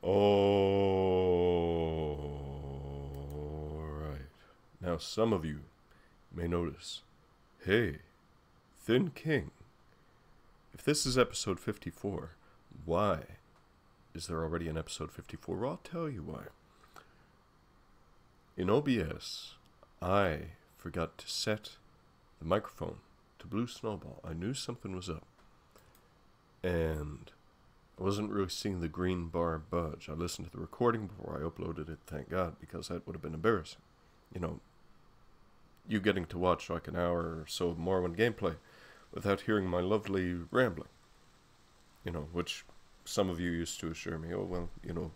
Alright. Now some of you may notice, hey, Thin King, if this is episode 54, why is there already an episode 54? Well, I'll tell you why. In OBS, I forgot to set the microphone to Blue Snowball. I knew something was up. And I wasn't really seeing the green bar budge. I listened to the recording before I uploaded it, thank God, because that would have been embarrassing. You know, you getting to watch like an hour or so of Morrowind gameplay without hearing my lovely rambling. You know, which some of you used to assure me, oh, well, you know,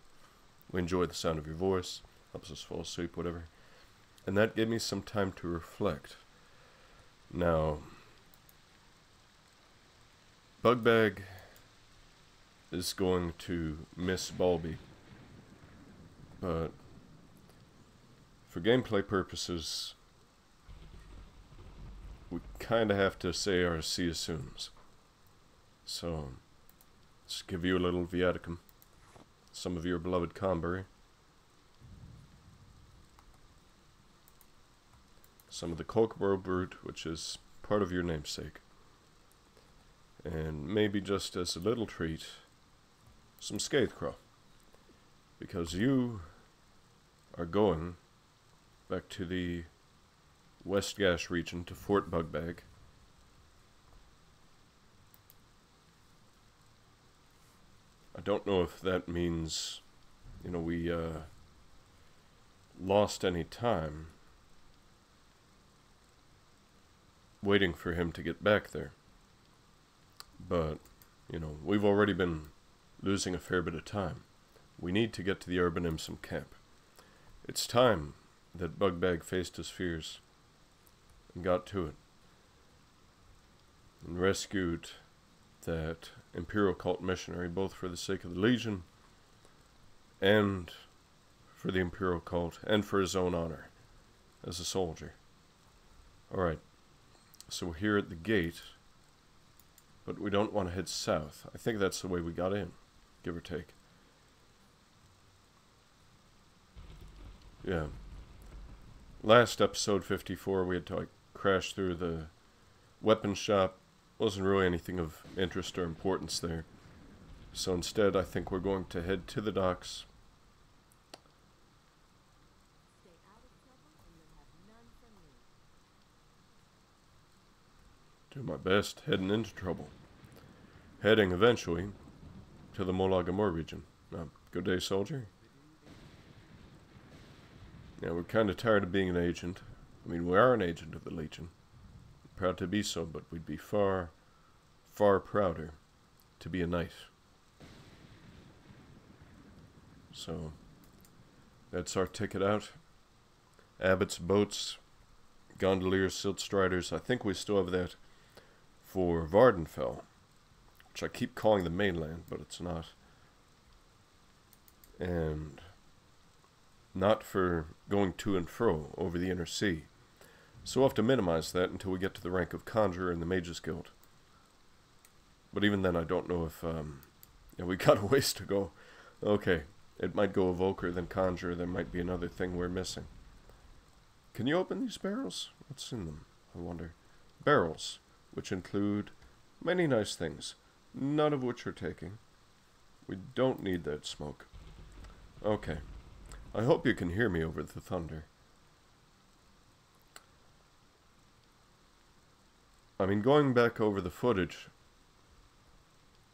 we enjoy the sound of your voice, helps us fall asleep, whatever. And that gave me some time to reflect. Now, Bugbag is going to miss Balby, but for gameplay purposes, we kind of have to say our see you soons. So, let's give you a little viaticum, some of your beloved Conbury, some of the Kokoro Brute, which is part of your namesake, and maybe just as a little treat, some Scathecrow, because you are going back to the West Gash region, to Fort Bugbag. I don't know if that means, you know, we lost any time waiting for him to get back there. But, you know, we've already been losing a fair bit of time. We need to get to the urban Imsum camp. It's time that Bugbag faced his fears and got to it. And rescued that Imperial cult missionary, both for the sake of the Legion and for the Imperial cult and for his own honor as a soldier. Alright, so we're here at the gate, but we don't want to head south. I think that's the way we got in, give or take. Yeah. Last episode 54, we had to like crash through the weapon shop. Wasn't really anything of interest or importance there. So instead, I think we're going to head to the docks. Do my best heading into trouble. Heading eventually to the Molagamore region. Good day, soldier. Yeah, we're kind of tired of being an agent. I mean, we are an agent of the Legion. Proud to be so, but we'd be far, far prouder to be a knight. So, that's our ticket out. Abot's boats, Gondoliers, Silt Striders. I think we still have that for Vvardenfell, which I keep calling the mainland, but it's not. And not for going to and fro over the inner sea. So we'll have to minimize that until we get to the rank of Conjurer in the Mages Guild. But even then, I don't know if, yeah, we got a ways to go. Okay, it might go Evoker, then Conjurer, there might be another thing we're missing. Can you open these barrels? What's in them, I wonder? Barrels, which include many nice things, none of which are taking. We don't need that smoke. Okay, I hope you can hear me over the thunder. I mean, going back over the footage,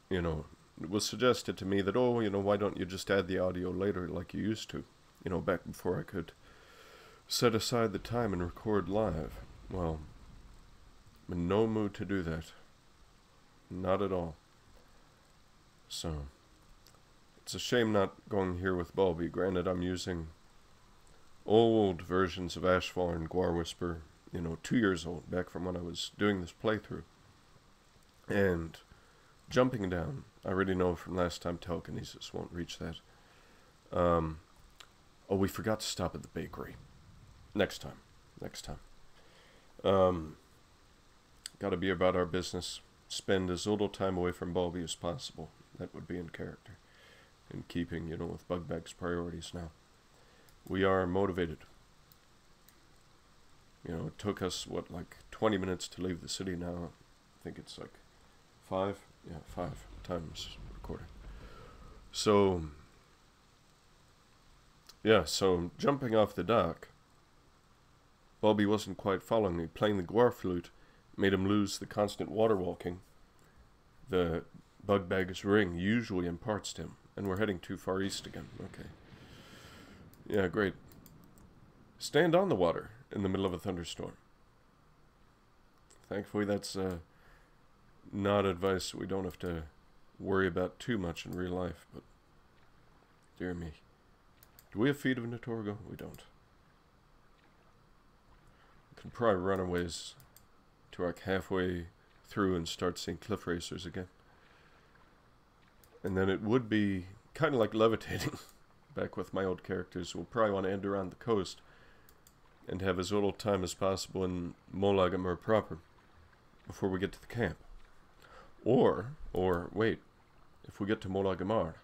you know, it was suggested to me that, oh, you know, why don't you just add the audio later like you used to? You know, back before I could set aside the time and record live. Well, I'm in no mood to do that. Not at all. So, it's a shame not going here with Balby. Granted, I'm using old versions of Ashfall and Guar Whisperer, you know, 2 years old, back from when I was doing this playthrough. And jumping down, I already know from last time telekinesis won't reach that. Oh, we forgot to stop at the bakery. Next time. Gotta be about our business. Spend as little time away from Balby as possible. That would be in character. in keeping, you know, with Bugbag's priorities now. We are motivated. You know, it took us, what, like 20 minutes to leave the city now. I think it's like 5 times recording. So, yeah, so jumping off the dock, Bobby wasn't quite following me. Playing the Guar flute made him lose the constant water walking the Bugbag's ring usually imparts to him. And we're heading too far east again. Okay. Yeah, great. Stand on the water in the middle of a thunderstorm. Thankfully, that's not advice we don't have to worry about too much in real life, but dear me. Do we have Feet of Notorgo? We don't. We can probably run our ways to like halfway through and start seeing cliff racers again. And then it would be kind of like levitating back with my old characters. We'll probably want to end around the coast and have as little time as possible in Molagamur proper before we get to the camp. Or wait, if we get to Molagamar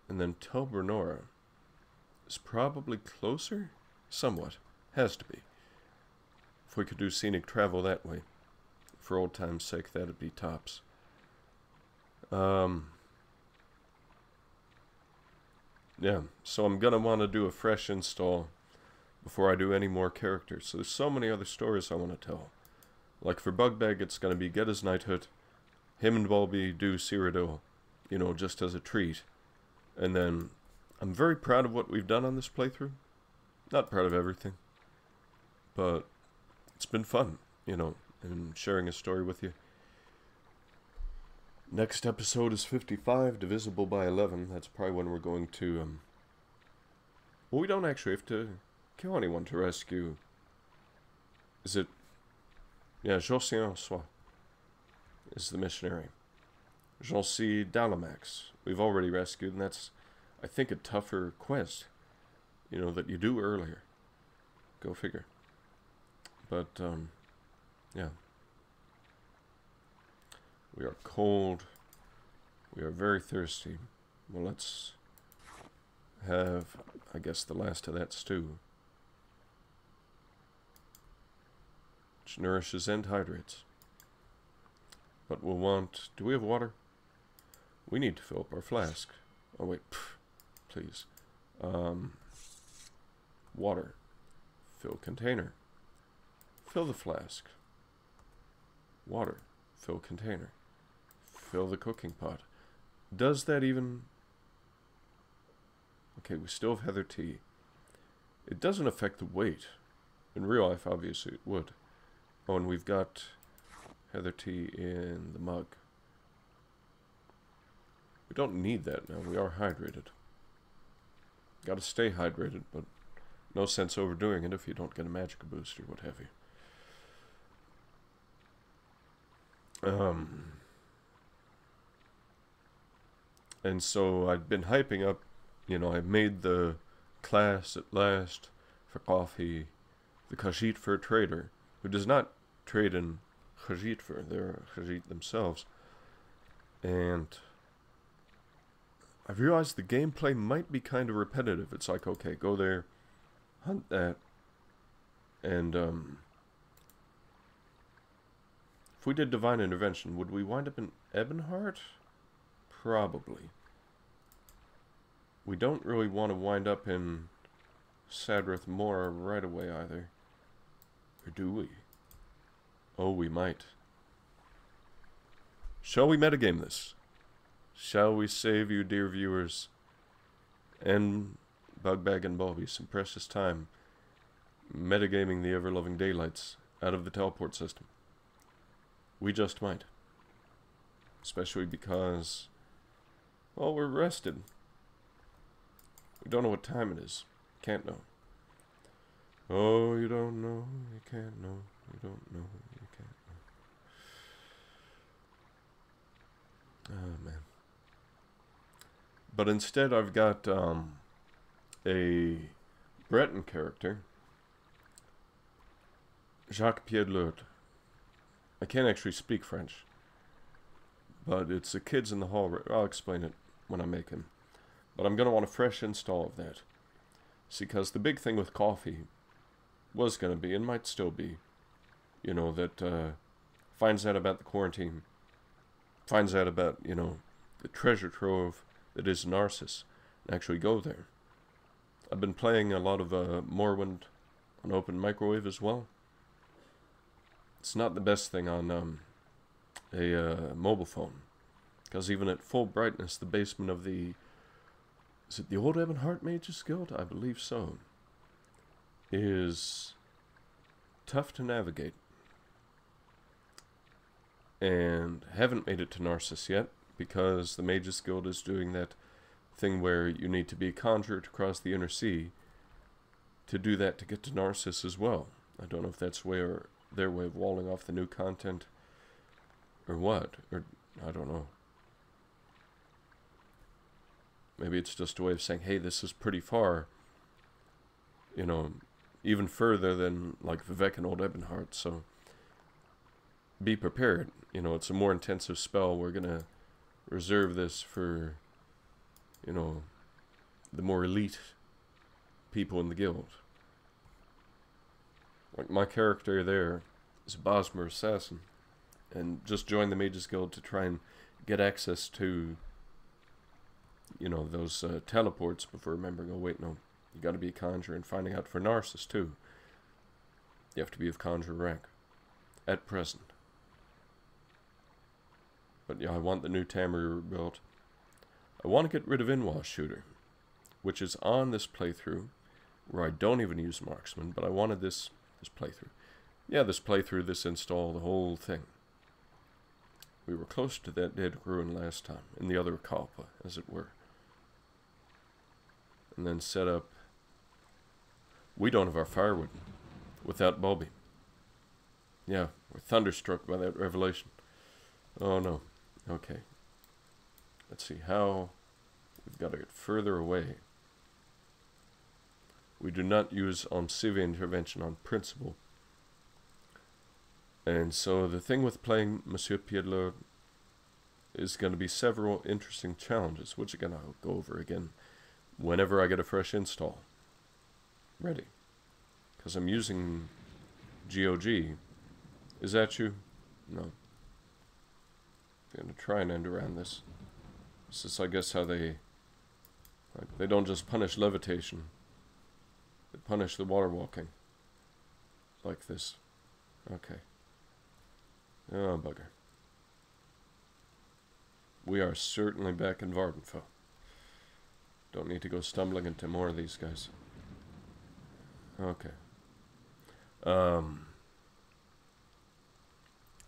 and then Tel Bernora is probably closer? Somewhat. Has to be. If we could do scenic travel that way, for old time's sake, that'd be tops. Yeah, so I'm gonna want to do a fresh install before I do any more characters. So there's so many other stories I want to tell. Like for Bugbag, it's gonna be get his knighthood, him and Balby do Cyrodiil, you know, just as a treat. And then I'm very proud of what we've done on this playthrough. Not proud of everything, but it's been fun, you know, and sharing a story with you. Next episode is 55, divisible by 11. That's probably when we're going to, well, we don't actually have to kill anyone to rescue. Is it? Yeah, Josian Sois is the missionary. Jonsi Dalamax, we've already rescued, and that's, I think, a tougher quest, you know, that you do earlier. Go figure. But, yeah. We are cold. We are very thirsty. Well, let's have, I guess, the last of that stew, which nourishes and hydrates. But we'll want... Do we have water? We need to fill up our flask. Oh, wait. Please. Water. Fill container. Fill the flask. Water. Fill container. Fill the cooking pot. Does that even... Okay, we still have heather tea. It doesn't affect the weight. In real life, obviously, it would. Oh, and we've got heather tea in the mug. We don't need that now. We are hydrated. Gotta stay hydrated, but no sense overdoing it if you don't get a magic boost or what have you. And so I've been hyping up, you know, I made the class at last for coffee, the Khajiit trader, who does not trade in Khajiit, they're Khajiit themselves. And I've realized the gameplay might be kind of repetitive. It's like, okay, go there, hunt that, and if we did Divine Intervention, would we wind up in Ebonheart? Probably. We don't really want to wind up in Sadrith Mora right away either. Or do we? Oh, we might. Shall we metagame this? Shall we save you, dear viewers, and Bugbag and Balby some precious time metagaming the ever-loving daylights out of the teleport system? We just might. Especially because, well, we're rested. We don't know what time it is. Can't know. Oh, you don't know, you can't know, you don't know, you can't know. Oh, man. But instead I've got a Breton character, Jacques Piedlot. I can't actually speak French, but it's the kids in the hall. I'll explain it when I make him. But I'm going to want a fresh install of that. See, because the big thing with coffee was going to be, and might still be, you know, that finds out about the quarantine, finds out about, you know, the treasure trove that is Narcissus, and actually go there. I've been playing a lot of Morrowind on Open Microwave as well. It's not the best thing on a mobile phone, because even at full brightness, the basement of the... Is it the Old Ebonheart Mages Guild? I believe so. Is tough to navigate. And haven't made it to Narcissus yet, because the Mages Guild is doing that thing where you need to be a conjurer to cross the inner sea to do that to get to Narcissus as well. I don't know if that's their way of walling off the new content or what, or I don't know. Maybe it's just a way of saying, hey, this is pretty far, you know, even further than like Vivek and Old Ebonheart, so be prepared. You know, it's a more intensive spell. We're going to reserve this for, you know, the more elite people in the guild. Like my character there is a Bosmer assassin, and just joined the Mages Guild to try and get access to, you know, those teleports before remembering, oh wait, no, you got to be a conjurer, and finding out for Narcissus too, you have to be of conjurer rank at present. But yeah, I want the new Tamriel rebuilt. I want to get rid of Inwash Shooter, which is on this playthrough, where I don't even use Marksman, but I wanted this playthrough. Yeah, this playthrough, this install, the whole thing. We were close to that dead ruin last time, in the other Kalpa, as it were. And then set up... We don't have our firewood without Bulby. Yeah, we're thunderstruck by that revelation. Oh no. Okay. Let's see how... We've got to get further away. We do not use Omsivia intervention on principle. And so the thing with playing Monsieur Piedlot is going to be several interesting challenges, which again I'll go over again whenever I get a fresh install ready. Because I'm using GOG. Is that you? No. I'm going to try and end around this. This is, I guess, how they don't just punish levitation. They punish the water walking. Like this. Okay. Oh, bugger. We are certainly back in Vvardenfell. Don't need to go stumbling into more of these guys. Okay.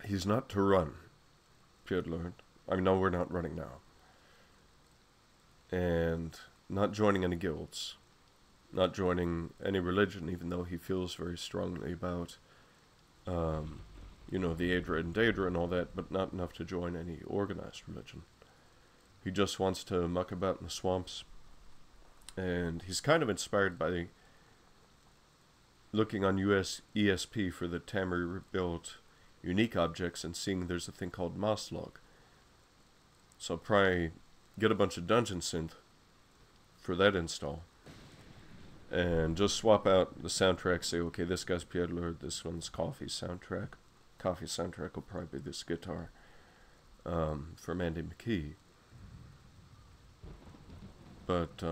He's not to run, Piedlord. I mean, no, we're not running now. And not joining any guilds. Not joining any religion, even though he feels very strongly about, you know, the Aedra and Daedra and all that, but not enough to join any organized religion. He just wants to muck about in the swamps. And he's kind of inspired by looking on ESP for the Tamriel rebuilt unique objects and seeing there's a thing called Moslog. So I'll probably get a bunch of dungeon synth for that install. And just swap out the soundtrack, say, okay, this guy's Piedlord, this one's Coffee's soundtrack. Coffee's soundtrack will probably be this guitar for Mandy McKee. But,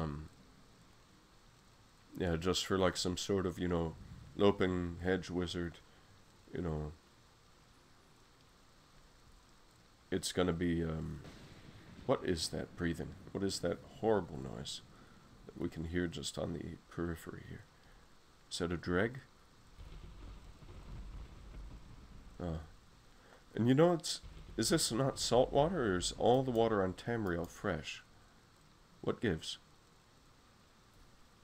yeah, just for like some sort of, you know, loping hedge wizard, you know, it's gonna be, what is that breathing? What is that horrible noise that we can hear just on the periphery here? Is that a dreg? And you know, is this not salt water, or is all the water on Tamriel fresh? What gives?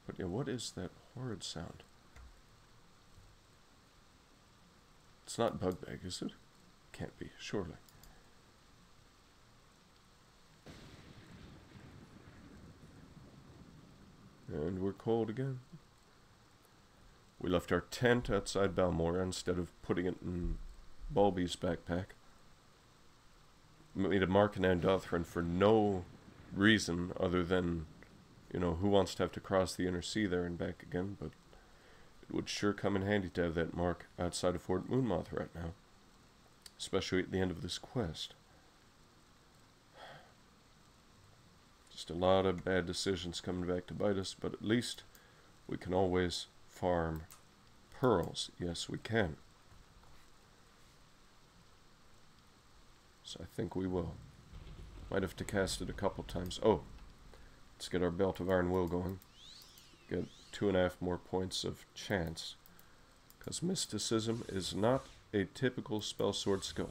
But yeah, what is that horrid sound? It's not Bugbag, is it? Can't be, surely. And we're cold again. We left our tent outside Balmora instead of putting it in Bulby's backpack. Made a mark in Andothran for no reason other than, you know, who wants to have to cross the inner sea there and back again, but it would sure come in handy to have that mark outside of Fort Moonmoth right now, especially at the end of this quest. Just a lot of bad decisions coming back to bite us, but at least we can always farm pearls. Yes, we can. So I think we will. Might have to cast it a couple times. Oh, let's get our Belt of Iron Will going. Get 2.5 more points of chance. Because mysticism is not a typical spell sword skill.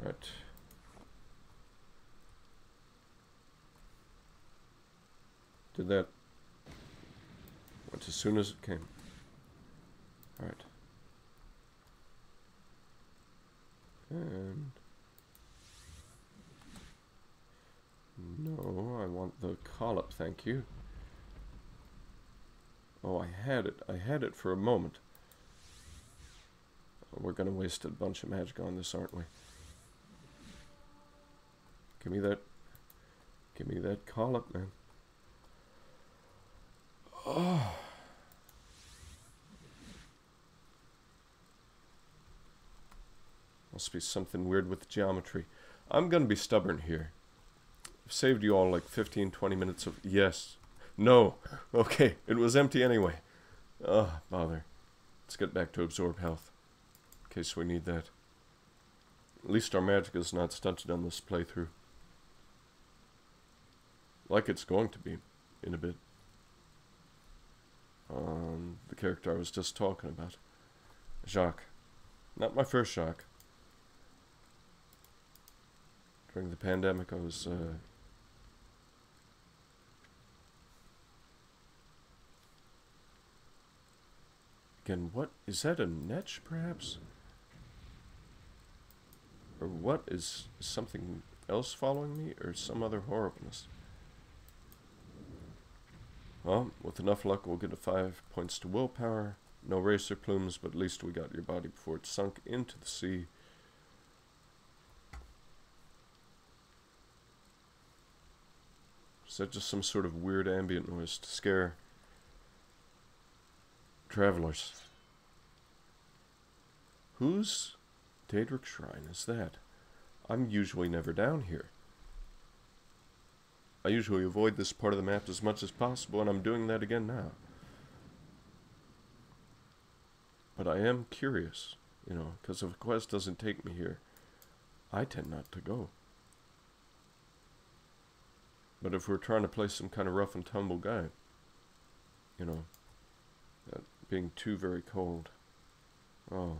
Right. Did that. Went as soon as it came. Alright. And no, I want the call-up, thank you. Oh, I had it for a moment. We're gonna waste a bunch of magic on this, aren't we? Give me that call-up, man. Oh. Must be something weird with geometry. I'm gonna be stubborn here. I've saved you all like 15-20 minutes of yes. No. Okay, it was empty anyway. Oh, bother. Let's get back to absorb health. In case we need that. At least our magic is not stunted on this playthrough. Like it's going to be in a bit. The character I was just talking about. Jacques. Not my first Jacques. During the pandemic, I was, again, what? Is that a netch, perhaps? Or what? Is something else following me? Or some other horribleness? Well, with enough luck, we'll get a 5 points to willpower. No racer plumes, but at least we got your body before it sunk into the sea. Is that just some sort of weird ambient noise to scare travelers? Whose Daedric Shrine is that? I'm usually never down here. I usually avoid this part of the map as much as possible, and I'm doing that again now. But I am curious, you know, because if a quest doesn't take me here, I tend not to go. But if we're trying to play some kind of rough and tumble guy, you know, being too very cold. Oh.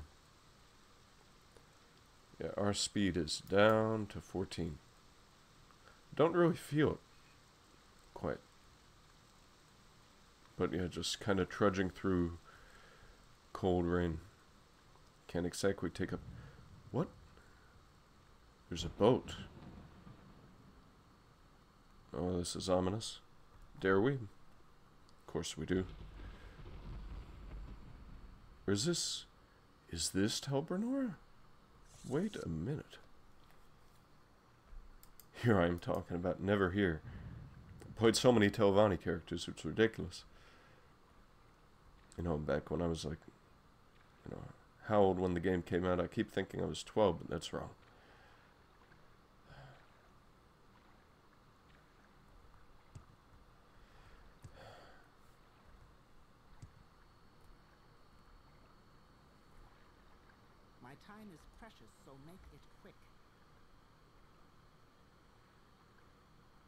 Yeah, our speed is down to 14. Don't really feel it. Quite. But yeah, just kind of trudging through cold rain. Can't exactly take a... What? There's a boat. Oh, this is ominous. Dare we? Of course we do. Or is this Tel Brenora? Wait a minute. Here I am talking about never here. I played so many Telvanni characters, it's ridiculous. You know, back when I was like, you know, how old when the game came out? I keep thinking I was 12, but that's wrong. My time is precious, so make it quick.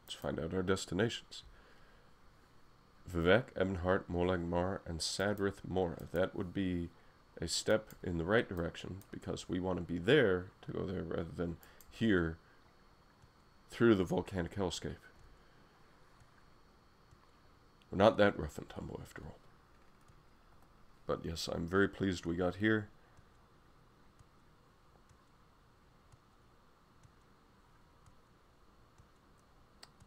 Let's find out our destinations. Vivek, Ebonheart, Molag Mar, and Sadrith Mora. That would be a step in the right direction, because we want to be there to go there rather than here through the volcanic hellscape. We're not that rough and tumble after all. But yes, I'm very pleased we got here.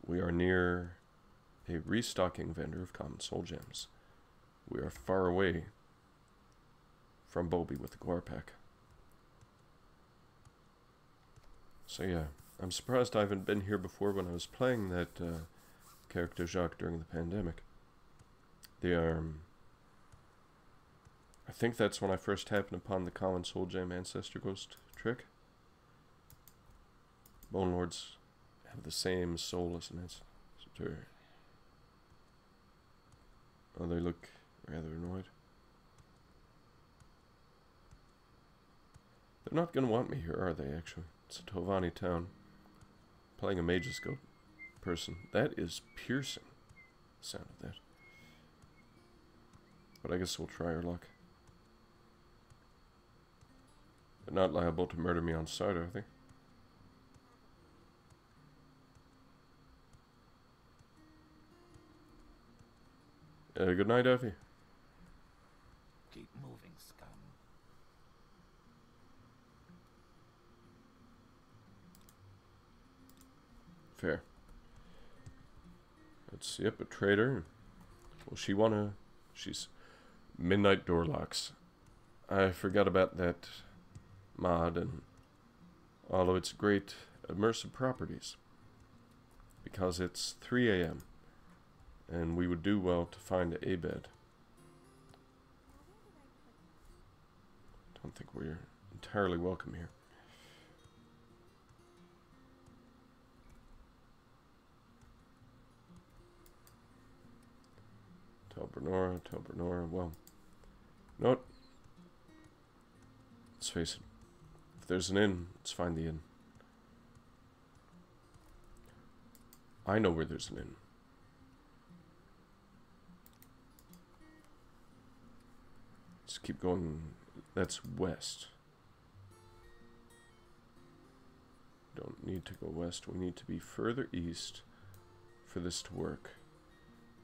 We are near a restocking vendor of common soul gems. We are far away from Bobby with the Guar pack. So yeah, I'm surprised I haven't been here before when I was playing that character Jacques during the pandemic. I think that's when I first happened upon the common Soul Gem Ancestor Ghost trick. Bone Lords have the same soul as an ancestor. Oh, they look rather annoyed. They're not going to want me here, are they, actually? It's a Tovani town. Playing a Mage's Goat person. That is piercing, the sound of that. But I guess we'll try our luck. They're not liable to murder me on sight, are they? Good night, Effie. Keep moving, scum. Fair. Let's yep, a trader. Well, she's Midnight Door Locks. I forgot about that mod and all of its great immersive properties. Because it's 3 a.m. and we would do well to find a bed. Don't think we're entirely welcome here. Tel Bernora, well, no. Let's face it. If there's an inn, let's find the inn. I know where there's an inn. Let's keep going. That's west. Don't need to go west. We need to be further east for this to work.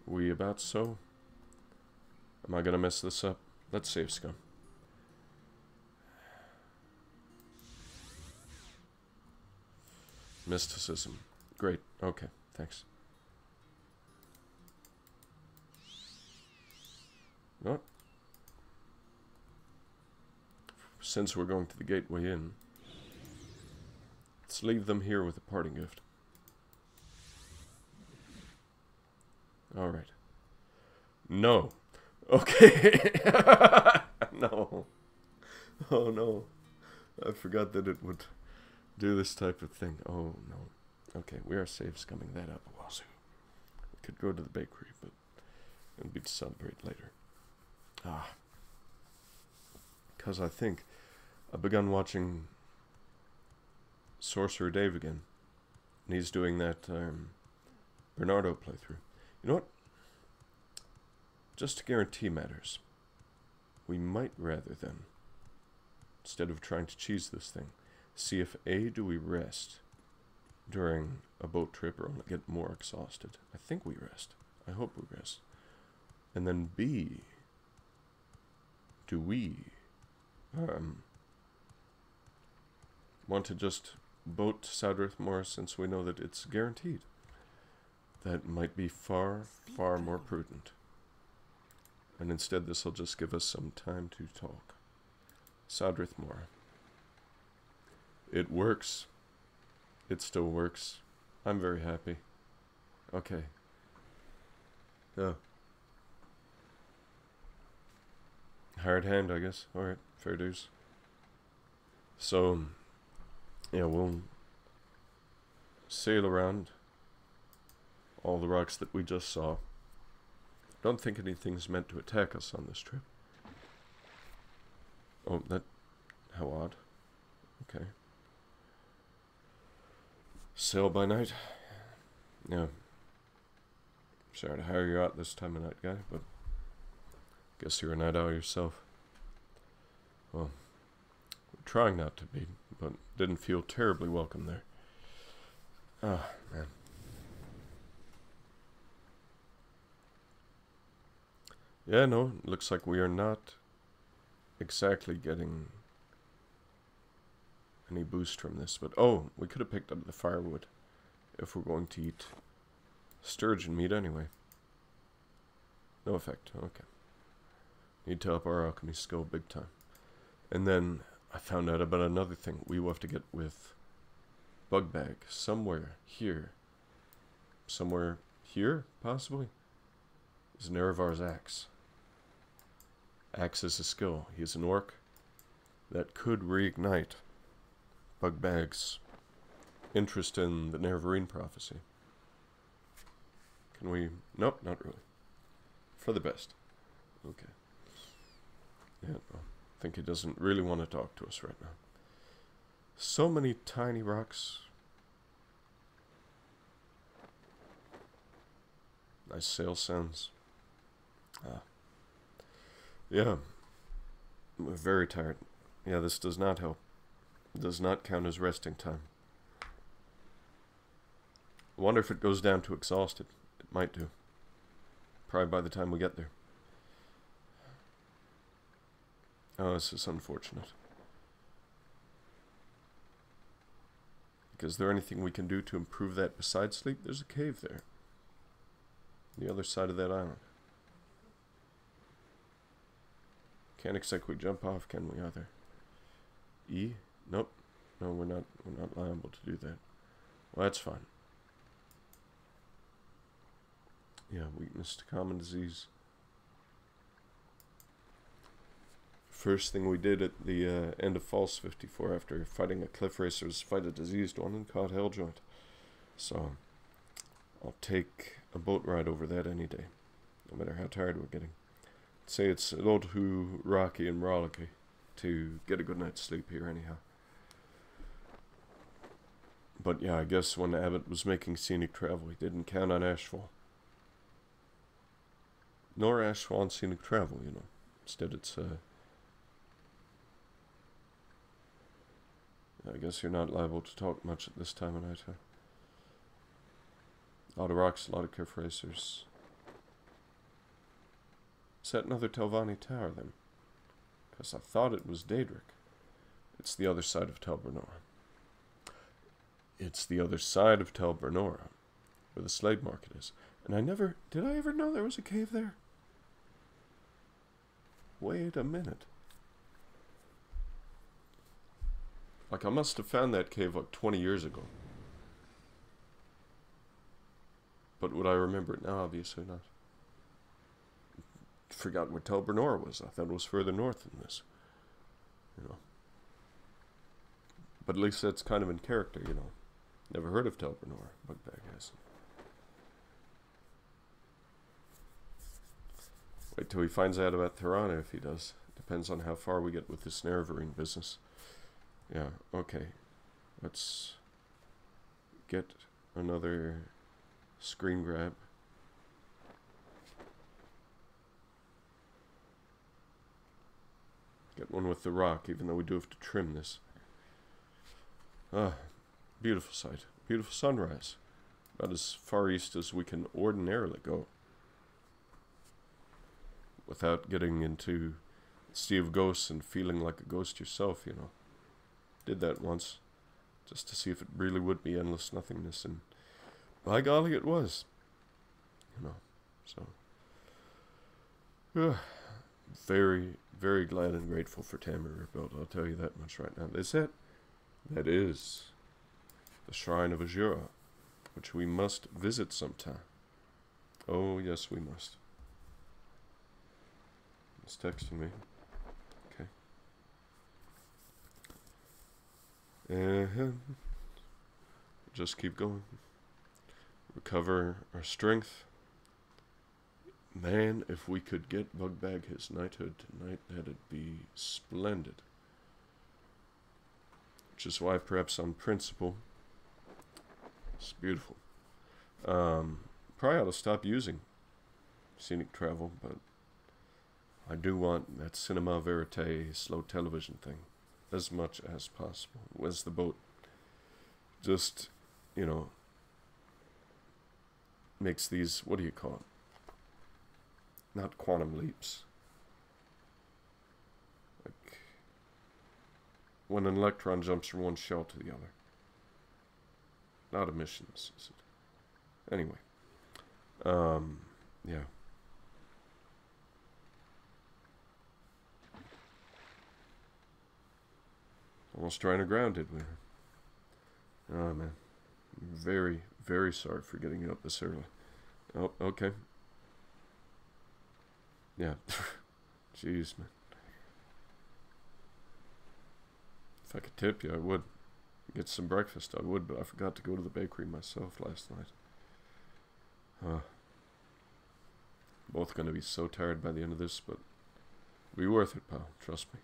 We about so? Am I gonna mess this up? Let's save scum. Mysticism. Great. Okay. Thanks. What? Since we're going to the Gateway Inn, let's leave them here with a parting gift. Alright. No. Okay. No. Oh no. I forgot that it would do this type of thing. Oh no. Okay, we are safe scumming that up. Wazoo. We could go to the bakery, but it'll be to celebrate later. Ah. Because I think I've begun watching Sorcerer Dave again. And he's doing that Bernardo playthrough. You know what? Just to guarantee matters, we might rather than, instead of trying to cheese this thing, see if A, do we rest during a boat trip or only get more exhausted. I think we rest. I hope we rest. And then B, do we want to just boat to Southworth more since we know that it's guaranteed? That might be far, far more prudent. And instead this will just give us some time to talk. Southworth more. It works. It still works. I'm very happy. Okay. Hard hand, I guess. Alright, fair dues. So, yeah, we'll sail around all the rocks that we just saw. Don't think anything's meant to attack us on this trip. Oh, that... how odd. Okay. Sail by night? Yeah. Sorry to hire you out this time of night, guy, but... guess you're a night owl yourself. Well, we're trying not to be, but didn't feel terribly welcome there. Ah, man. Yeah, no, it looks like we are not exactly getting any boost from this, but oh, we could have picked up the firewood if we're going to eat sturgeon meat anyway. No effect, okay. Need to up our alchemy skill big time. And then I found out about another thing we will have to get with Bugbag, somewhere here. Somewhere here, possibly, is Nerevar's axe. Axe is a skill. He's an orc that could reignite Bugbag's interest in the Nerevarine prophecy. Can we? Nope, not really. For the best. Okay. Yeah, well, I think he doesn't really want to talk to us right now. So many tiny rocks. Nice sail sounds. Yeah. I'm very tired. Yeah, this does not help. It does not count as resting time. I wonder if it goes down to exhausted. It might do. Probably by the time we get there. Oh, this is unfortunate. Is there anything we can do to improve that besides sleep? There's a cave there. The other side of that island. Can't exactly jump off, can we, either? E? Nope. No, we're not liable to do that. Well, that's fine. Yeah, weakness to common disease. First thing we did at the end of False 54 after fighting a cliff racer was fight a diseased one and caught Helljoint. So, I'll take a boat ride over that any day, no matter how tired we're getting. I'd say it's a little too rocky and rollicky to get a good night's sleep here anyhow. But yeah, I guess when Abot was making scenic travel, he didn't count on Ashfall. Nor Ashfall on scenic travel, you know. Instead it's I guess you're not liable to talk much at this time of night, huh? A lot of rocks, a lot of cliff racers. Is that another Telvanni tower, then? Because I thought it was Daedric. It's the other side of Tel Bernora. It's the other side of Tel Bernora, where the slave market is. And I never... Did I ever know there was a cave there? Wait a minute. Like, I must have found that cave like 20 years ago. But would I remember it now? Obviously not. Forgot where Tel Bernora was. I thought it was further north than this. You know. But at least that's kind of in character, you know. Never heard of Tel Bernora. Bugbag has. Wait till he finds out about Tirana if he does. Depends on how far we get with this Nerevarine business. Yeah, okay. Let's get another screen grab. Get one with the rock, even though we do have to trim this. Ah, beautiful sight. Beautiful sunrise. About as far east as we can ordinarily go. Without getting into the sea of ghosts and feeling like a ghost yourself, you know. Did that once, just to see if it really would be endless nothingness, and by golly it was. You know, so... very, very glad and grateful for Tamara rebuild, I'll tell you that much right now. That is the Shrine of Azura, which we must visit sometime. Oh, yes, we must. He's texting me. Okay. And just keep going. Recover our strength. Man, if we could get Bugbag his knighthood tonight, that'd be splendid. Which is why, perhaps on principle, it's beautiful. Probably ought to stop using scenic travel, but I do want that cinema verite slow television thing as much as possible. As the boat just, you know, makes these, what do you call it? Not quantum leaps. Like when an electron jumps from one shell to the other. Not emissions, is it? Anyway. Yeah. Almost trying to ground it. Oh, man. Very, very sorry for getting you up this early. Oh, okay. Yeah. Jeez, man. If I could tip you, I would. Get some breakfast, I would, but I forgot to go to the bakery myself last night. Both gonna be so tired by the end of this, but it'll be worth it, pal. Trust me.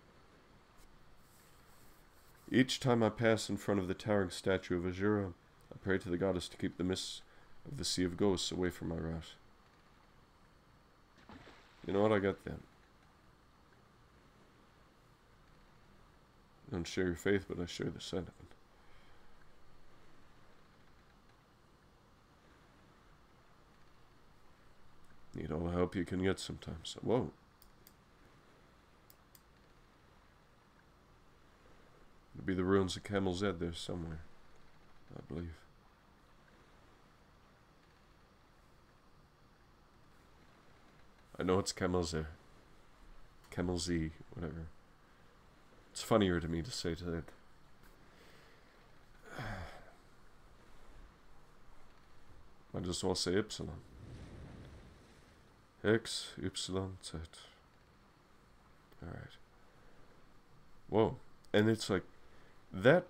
Each time I pass in front of the towering statue of Azura, I pray to the goddess to keep the mists of the Sea of Ghosts away from my route. You know what? I got that. I don't share your faith, but I share the sentiment. Need all the help you can get sometimes. Whoa. It'll be the ruins of Camel's Head there somewhere, I believe. I know it's Camel's Head. Camel's Z, whatever. It's funnier to me to say that. I just want to say Ypsilon. X, Ypsilon, Z. Alright. Whoa. And it's like, that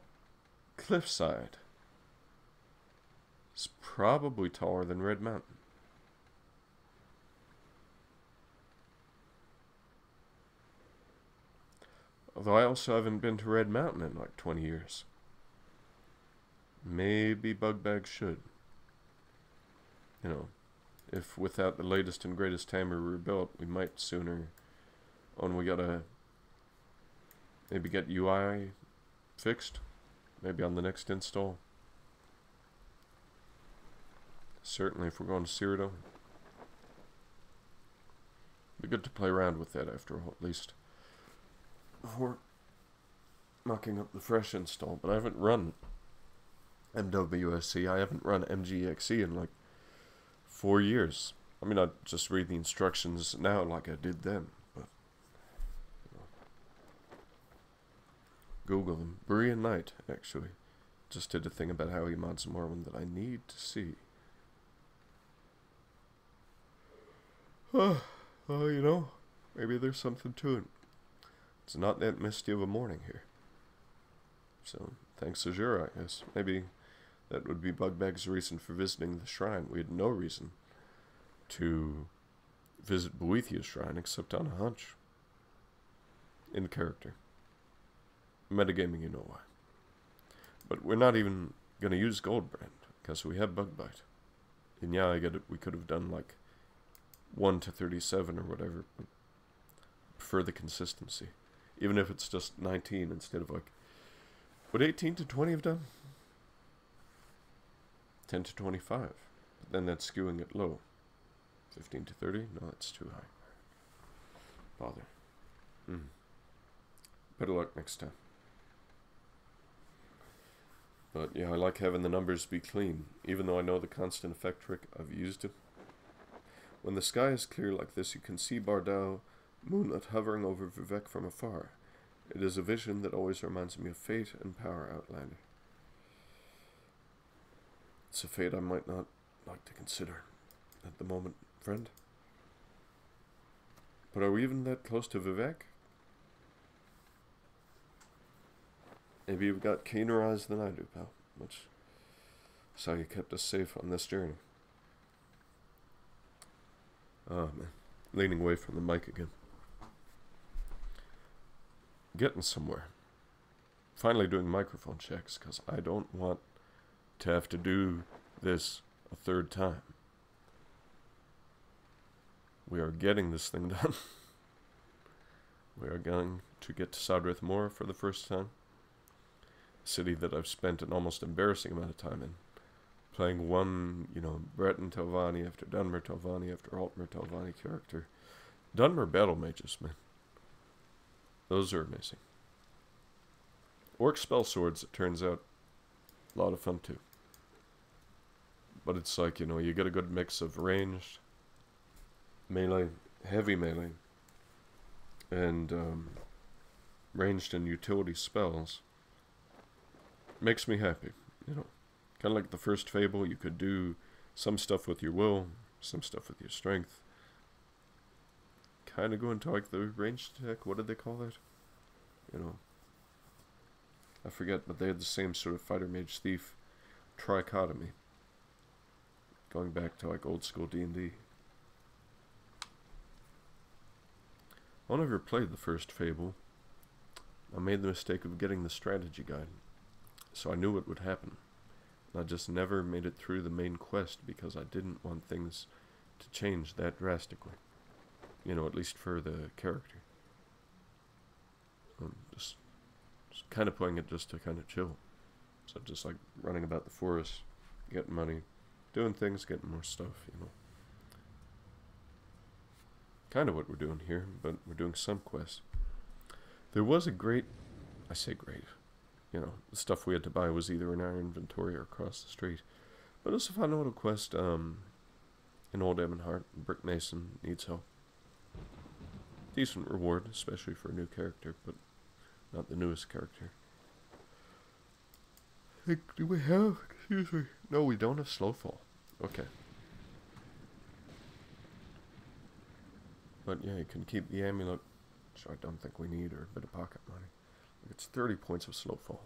cliffside is probably taller than Red Mountain. Although I also haven't been to Red Mountain in like 20 years. Maybe Bugbag should. You know, if without the latest and greatest timer rebuilt, we might sooner. And we gotta maybe get UI fixed. Maybe on the next install. Certainly if we're going to Cyrodiil. Be good to play around with that after all, at least. Before knocking up the fresh install. But I haven't run MWSE. I haven't run MGXE in like 4 years. I mean, I just read the instructions now like I did then. But you know. Google them. Brilliant Knight, actually. Just did a thing about how he mods Morrowind that I need to see. Oh, you know, maybe there's something to it. It's not that misty of a morning here. So, thanks to Azura, I guess. Maybe that would be Bugbag's reason for visiting the shrine. We had no reason to visit Boethia's shrine except on a hunch. In character. Metagaming, you know why. But we're not even going to use Goldbrand, because we have Bugbite. And yeah, I get it, we could have done like 1 to 37 or whatever, but prefer the consistency. Even if it's just 19 instead of like, would 18 to 20 have done? 10 to 25. But then that's skewing it low. 15 to 30? No, that's too high. Bother. Better luck next time. But yeah, I like having the numbers be clean, even though I know the constant effect trick, I've used it. When the sky is clear like this, you can see Bardau moonlit hovering over Vivec from afar. It is a vision that always reminds me of Fate and Power Outlander. It's a fate I might not like to consider at the moment, friend. But are we even that close to Vivec? Maybe you've got keener eyes than I do, pal. Which is how you kept us safe on this journey. Oh, man. Leaning away from the mic again. Getting somewhere. Finally doing microphone checks, because I don't want to have to do this a third time. We are getting this thing done. We are going to get to Sadrith Mor for the first time. A city that I've spent an almost embarrassing amount of time in. Playing one, you know, Breton Telvanni after Dunmer Telvanni after Altmer Telvanni character. Dunmer battle mages, man. Those are amazing. Orc spell swords, it turns out, a lot of fun too. But it's like, you know, you get a good mix of ranged, melee, heavy melee, and ranged and utility spells. Makes me happy. You know, kind of like the first fable, you could do some stuff with your will, some stuff with your strength. Kind of go into like the ranged attack, what did they call that? You know, I forget, but they had the same sort of fighter mage thief trichotomy. Going back to like old school D&D. I never played the first fable. I made the mistake of getting the strategy guide, so I knew what would happen. And I just never made it through the main quest because I didn't want things to change that drastically. You know, at least for the character. Just kind of playing it just to kind of chill. So just like running about the forest, getting money, doing things, getting more stuff, you know. Kind of what we're doing here, but we're doing some quests. There was a great, I say great, you know, the stuff we had to buy was either in our inventory or across the street. But it was a fun little quest, in Old Ebonheart, Brick Mason needs help. Decent reward, especially for a new character, but not the newest character. Do we have, excuse me, no we don't have Slowfall. Okay. But yeah, you can keep the amulet, which I don't think we need, or a bit of pocket money. It's 30 points of Slowfall.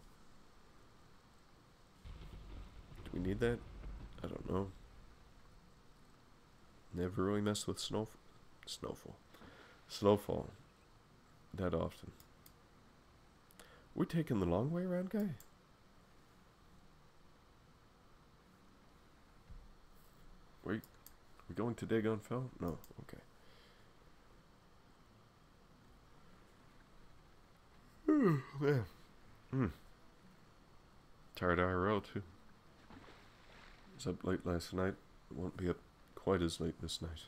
Do we need that? I don't know. Never really messed with Snowfall that often. We're taking the long way around, guy? Wait, we going to Vvardenfell? No, okay. Yeah. Tired IRL too. Was up late last night. Won't be up quite as late this night.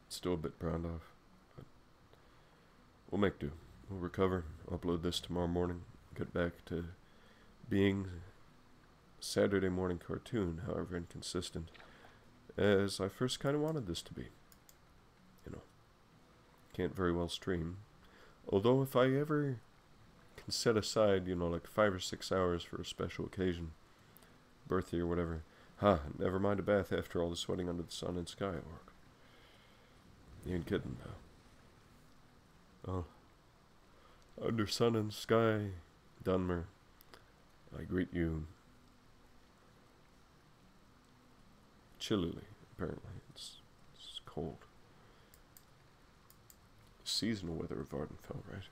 Still a bit browned off, but we'll make do. We'll recover, upload this tomorrow morning, get back to being Saturday morning cartoon, however inconsistent, as I first kind of wanted this to be. You know, can't very well stream. Although if I ever can set aside, you know, like 5 or 6 hours for a special occasion, birthday or whatever, never mind a bath after all the sweating under the sun in Skywark. You ain't kidding, though. Oh, under sun and sky, Dwemer, I greet you chillily, apparently. It's cold. Seasonal weather of Vvardenfell, right?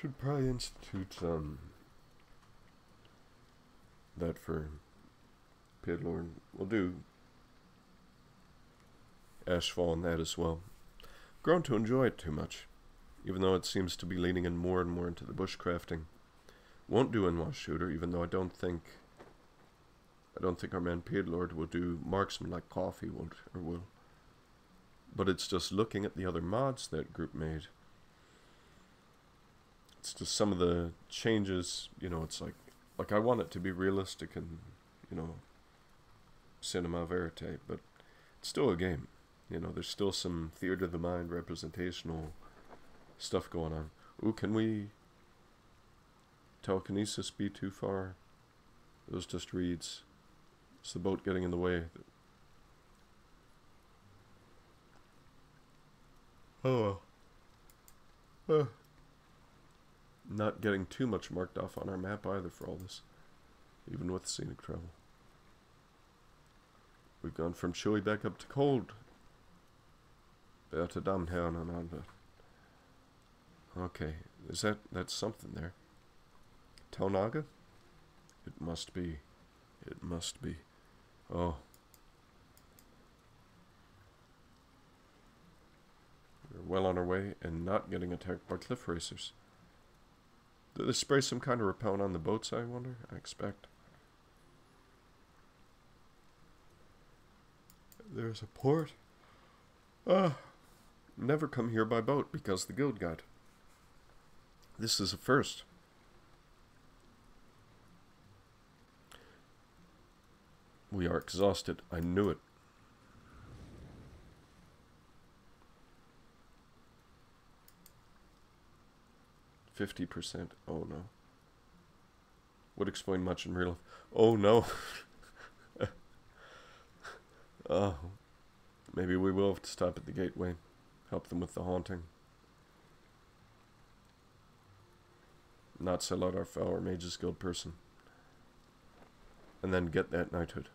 Should probably institute, that for Pidlord. We'll do Ashfall and that as well. Grown to enjoy it too much, even though it seems to be leaning in more and more into the bushcrafting. Won't do Inwash Shooter, even though I don't think our man Pidlord will do Marksman like Coffee will. But it's just looking at the other mods that group made. It's just some of the changes, you know, it's like I want it to be realistic and, you know, cinema verite, but it's still a game. You know, there's still some theater of the mind, representational stuff going on. Ooh, can we telekinesis be too far? Those just reads. Is the boat getting in the way? Oh. Not getting too much marked off on our map either for all this, even with scenic travel. We've gone from chilly back up to cold. Vvardenfell and on to. Okay, that's something there. Telnaga? It must be. It must be. Oh. We're well on our way and not getting attacked by cliff racers. Do they spray some kind of repellent on the boats, I wonder? I expect. There's a port. Never come here by boat because the guild guide. This is a first. We are exhausted. I knew it. 50%. Oh no. Would explain much in real life. Oh no. Oh. Maybe we will have to stop at the gateway. Help them with the haunting. Not sell out our fellow Mages Guild person. And then get that knighthood.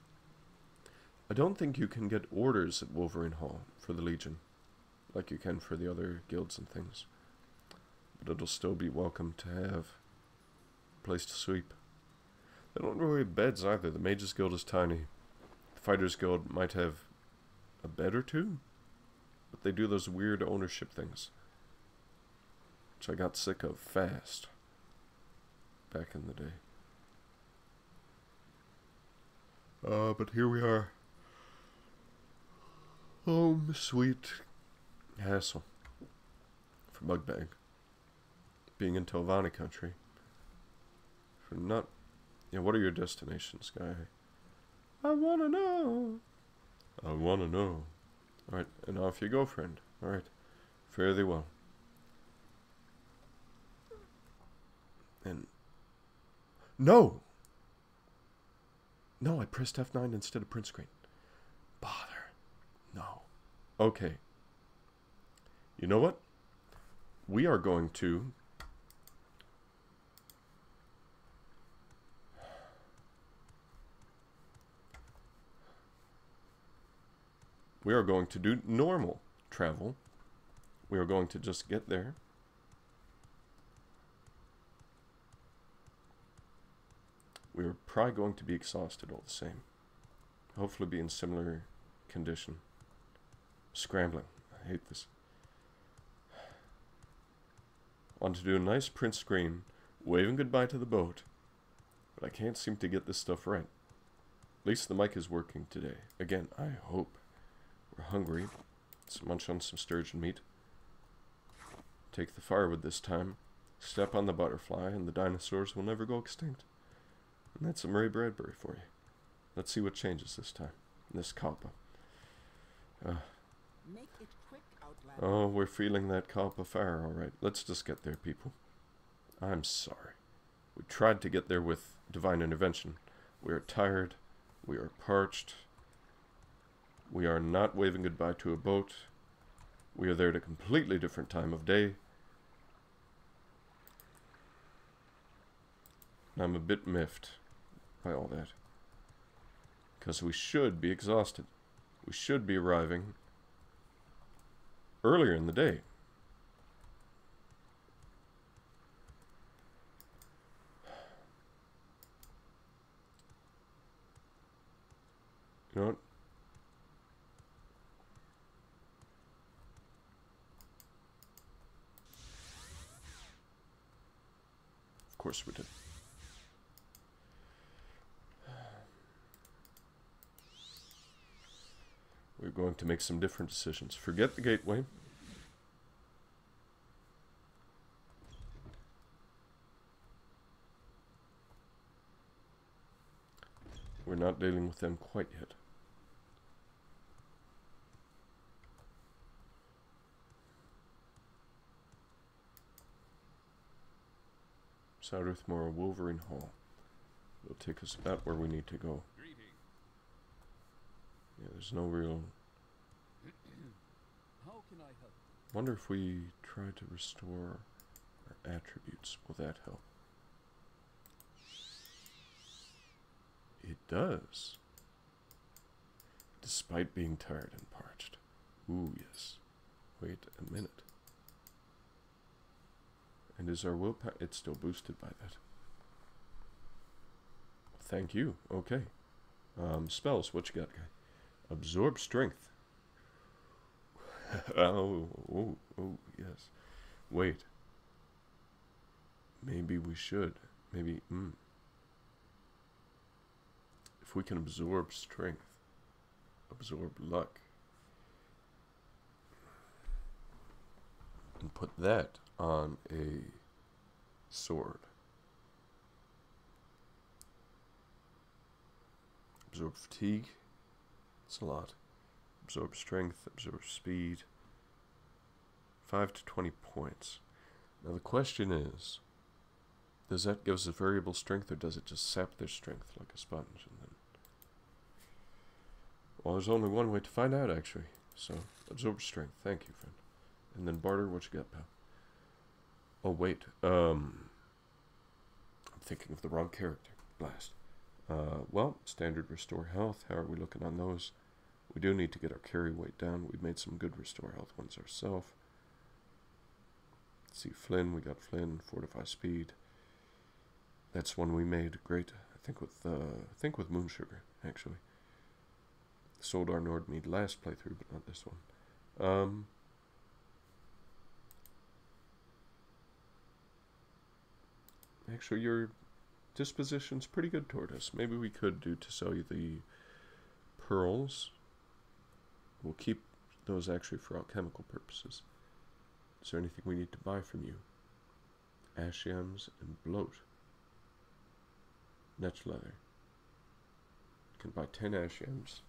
I don't think you can get orders at Overhaul for the Legion, like you can for the other guilds and things. But it'll still be welcome to have a place to sweep. They don't really have beds either. The Mages Guild is tiny. The Fighters Guild might have a bed or two, but they do those weird ownership things, which I got sick of fast back in the day. But here we are. Home sweet hassle for Bugbag. Being in Telvanni country. For not... Yeah, what are your destinations, guy? I wanna know. I wanna know. Alright, and off you go, friend. Alright. Fare thee well. And... No! No, I pressed F9 instead of print screen. Bother. No. Okay. You know what? We are going to... We are going to do normal travel. We are going to just get there. We are probably going to be exhausted all the same. Hopefully be in similar condition. Scrambling. I hate this. Want to do a nice print screen, waving goodbye to the boat, but I can't seem to get this stuff right. At least the mic is working today. Again, I hope. We're hungry. Let's munch on some sturgeon meat. Take the firewood this time. Step on the butterfly and the dinosaurs will never go extinct. And that's a Murray Bradbury for you. Let's see what changes this time. This Kappa. Make it quick, Outlander. Oh, we're feeling that Kappa fire, alright. Let's just get there, people. I'm sorry. We tried to get there with divine intervention. We are tired. We are parched. We are not waving goodbye to a boat. We are there at a completely different time of day. I'm a bit miffed by all that. Because we should be exhausted. We should be arriving earlier in the day. You know what? Of course we did. We're going to make some different decisions. Forget the gateway. We're not dealing with them quite yet. Southmore Wolverine Hall. It'll take us about where we need to go. Yeah, there's no real... How can I help? Wonder if we try to restore our attributes. Will that help? It does. Despite being tired and parched. Ooh, yes. Wait a minute. And is our willpower... It's still boosted by that. Thank you. Okay. Spells. What you got, guy? Absorb strength. Oh, yes. Wait. Maybe we should. Maybe, If we can absorb strength, absorb luck, and put that on a sword. Absorb fatigue. It's a lot. Absorb strength, absorb speed. 5 to 20 points. Now the question is, does that give us a variable strength, or does it just sap their strength like a sponge? And then, well, there's only one way to find out, actually. So, absorb strength. Thank you, friend. And then barter, what you got, pal? Oh, wait. I'm thinking of the wrong character. Blast. Well, standard restore health. How are we looking on those? We do need to get our carry weight down. We've made some good restore health ones ourselves. Let's see, Flynn. We got Flynn. Fortify speed. That's one we made. Great. I think with Moon Sugar, actually. Sold our Nordmead last playthrough, but not this one. Actually, your disposition's pretty good toward us. Maybe we could do to sell you the pearls. We'll keep those actually for alchemical purposes. Is there anything we need to buy from you? Ash yams and bloat. Netch leather. You can buy 10 ash yams,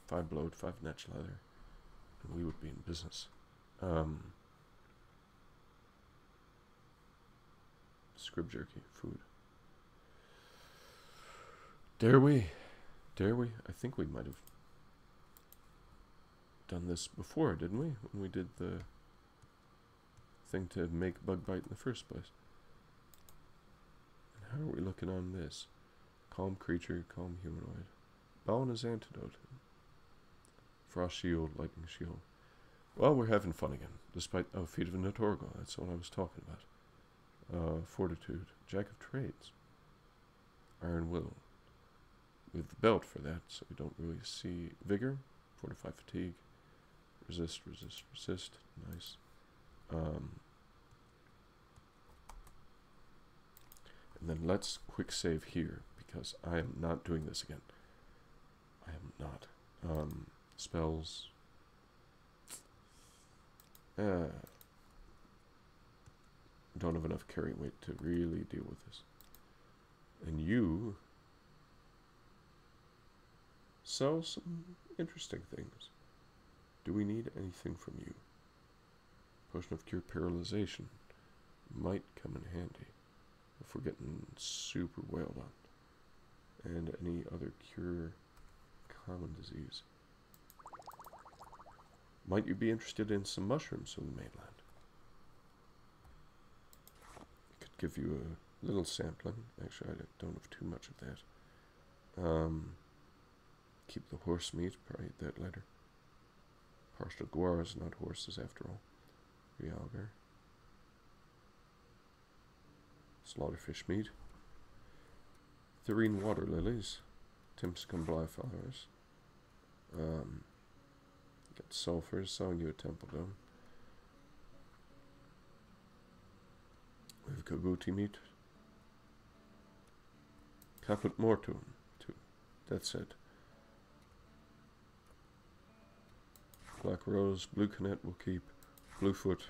5 bloat, 5 netch leather, and we would be in business. Scrib jerky, food. Dare we? Dare we? I think we might have done this before, didn't we? When we did the thing to make bug bite in the first place. And how are we looking on this? Calm creature, calm humanoid. Bow and his antidote. Frost shield, lightning shield. Well, we're having fun again, despite feat of a Notorgo. That's what I was talking about. Fortitude, Jack of Trades, Iron Will. We have the belt for that, so we don't really see vigor. Fortify fatigue, resist, resist, resist. Nice. And then let's quick save here, because I am not doing this again. I am not. Spells. Don't have enough carry weight to really deal with this. And you sell some interesting things. Do we need anything from you? Potion of Cure Paralyzation might come in handy if we're getting super wailed on. And any other cure common disease. Might you be interested in some mushrooms from the mainland? Give you a little sampling. Actually, I don't have too much of that. Keep the horse meat. Probably eat that later. Partial guars, not horses after all. Realgar. Slaughterfish meat. Therine water lilies. Timscum flowers. Got sulfurs. Selling you a temple dome. We have Kabuti meat. Caput Mortum, too. That's it. Black Rose, Blue Canet will keep. Bluefoot.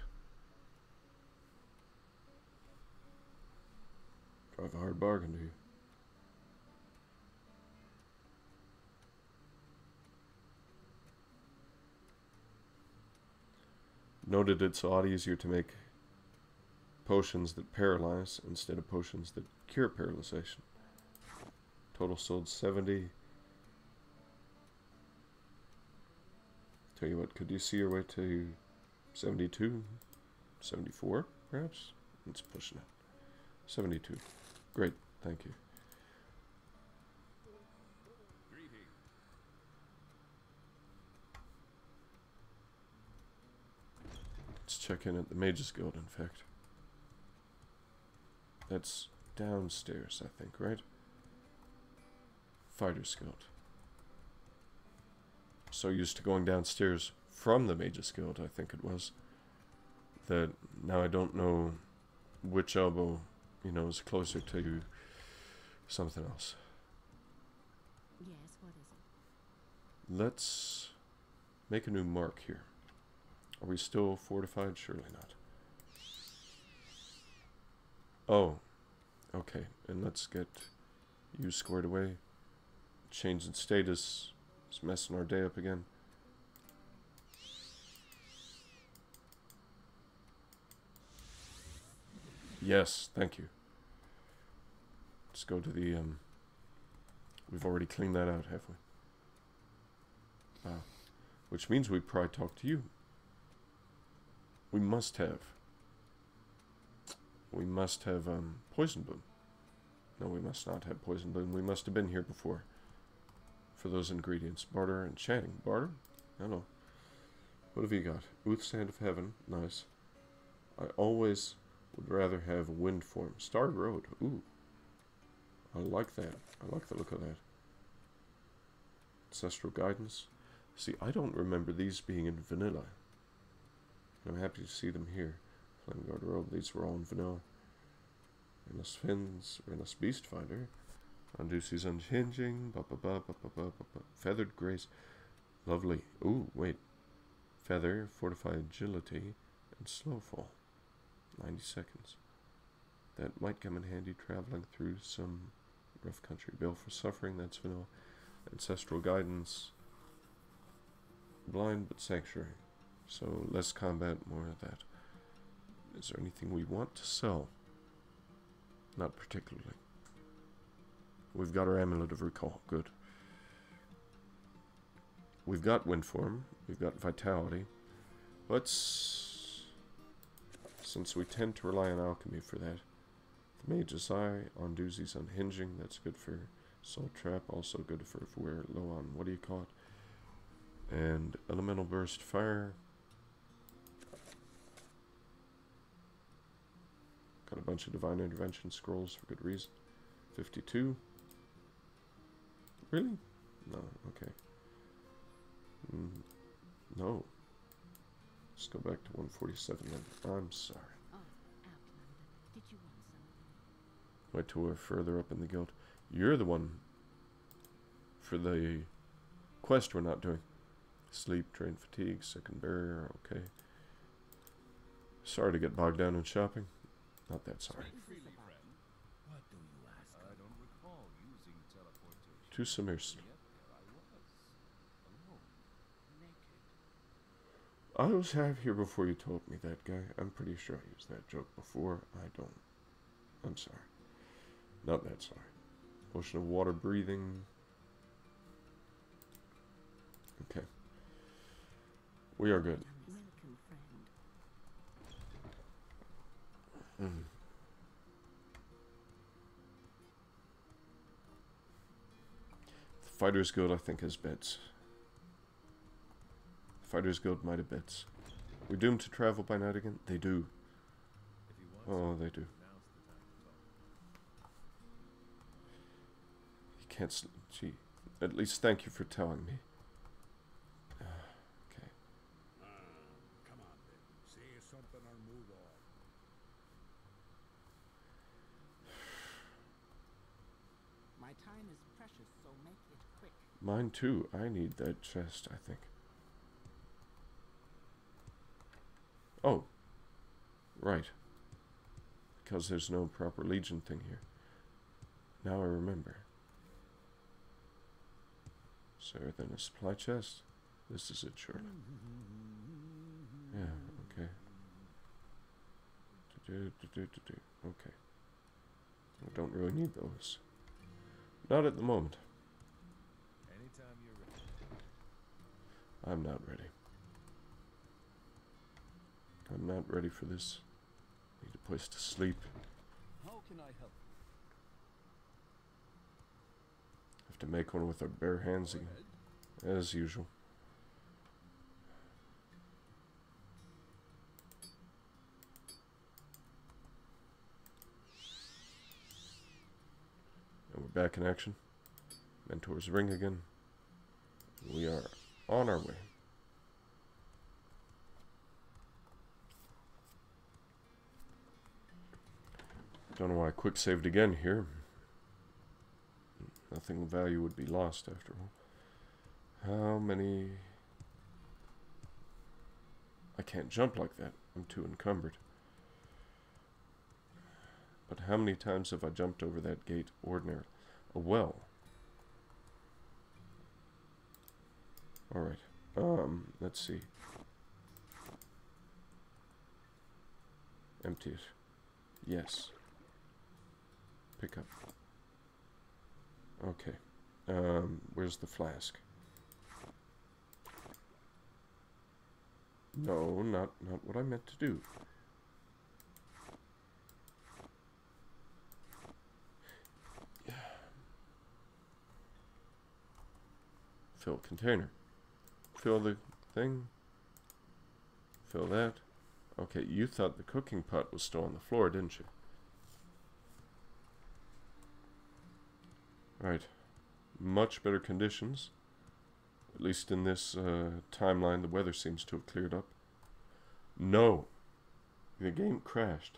Drive a hard bargain, do you? Noted it's a lot easier to make potions that paralyze instead of potions that cure paralyzation. Total sold 70. Tell you what, could you see your way to 72? 74, perhaps? Let's push it. 72. Great, thank you. Let's check in at the Mage's Guild, in fact. That's downstairs, I think, right? Fighter's Guild. So used to going downstairs from the Mage's Guild, I think it was, that now I don't know which elbow, is closer to something else. Yes, what is it? Let's make a new mark here. Are we still fortified? Surely not. Oh, okay. And let's get you squared away. Change in status. It's messing our day up again. Yes, thank you. Let's go to the, we've already cleaned that out, have we? Which means we probably talk to you. We must have. We must have, Poison Bloom. No, we must not have Poison Bloom. We must have been here before. For those ingredients. Barter and chatting. Barter? Hello. What have you got? Ooth Sand of Heaven. Nice. I always would rather have Wind Form. Starred Road. Ooh. I like that. I like the look of that. Ancestral Guidance. See, I don't remember these being in vanilla. I'm happy to see them here. Flame Guard Robe. These were all in vanilla. Renus Fins. Renus Beast Finder. Unduce's Unhinging. Feathered Grace. Lovely. Ooh, wait. Feather, Fortified Agility, and Slow Fall. 90 seconds. That might come in handy traveling through some rough country. Bill for Suffering, that's vanilla. Ancestral Guidance. Blind but Sanctuary. So less combat, more of that. Is there anything we want to sell? Not particularly. We've got our Amulet of Recall. Good. We've got Wind Form. We've got Vitality. Let's... Since we tend to rely on Alchemy for that. The Mage's Eye. Onduzi's Unhinging. That's good for Soul Trap. Also good for if we're low on... What do you call it? And Elemental Burst Fire. Got a bunch of Divine Intervention scrolls for good reason. 52. Really? No, okay. No. Let's go back to 147 then. I'm sorry. Oh, Outlander. Did you want something? Wait till we're further up in the guild. You're the one for the quest we're not doing. Sleep, Drain, Fatigue, Second Barrier, okay. Sorry to get bogged down in shopping. Not that sorry. What do you ask? I don't recall using teleportation. To Submersible. I was here before you told me that, guy. I'm pretty sure I used that joke before. I don't. I'm sorry. Not that sorry. Potion of Water Breathing. Okay. We are good. Welcome, friend. The Fighters Guild, I think, has beds. Fighters Guild might have beds. We doomed to travel by night again? They do. Oh, they do. You can't sleep. Gee. At least thank you for telling me. Okay. Come on then. Say something or move on. My time is precious, so make it quick. Mine too. I need that chest, I think. Oh. Right. Because there's no proper Legion thing here. Now I remember. Is there then a supply chest? This is it, surely. Yeah, okay. Okay. I don't really need those. Not at the moment. Anytime you're ready. I'm not ready. I'm not ready for this. Need a place to sleep. How can I help? Have to make one with our bare hands again, as usual. And we're back in action. Mentor's Ring again. We are on our way. Don't know why I quick saved again here. Nothing of value would be lost after all. How many... I can't jump like that. I'm too encumbered. But how many times have I jumped over that gate ordinarily? A well. Alright. Let's see. Empty it. Yes. Pick up. Okay. Where's the flask? No, not what I meant to do. Fill container. Fill the thing. Fill that. Okay, you thought the cooking pot was still on the floor, didn't you? Alright. Much better conditions. At least in this timeline, the weather seems to have cleared up. No! The game crashed.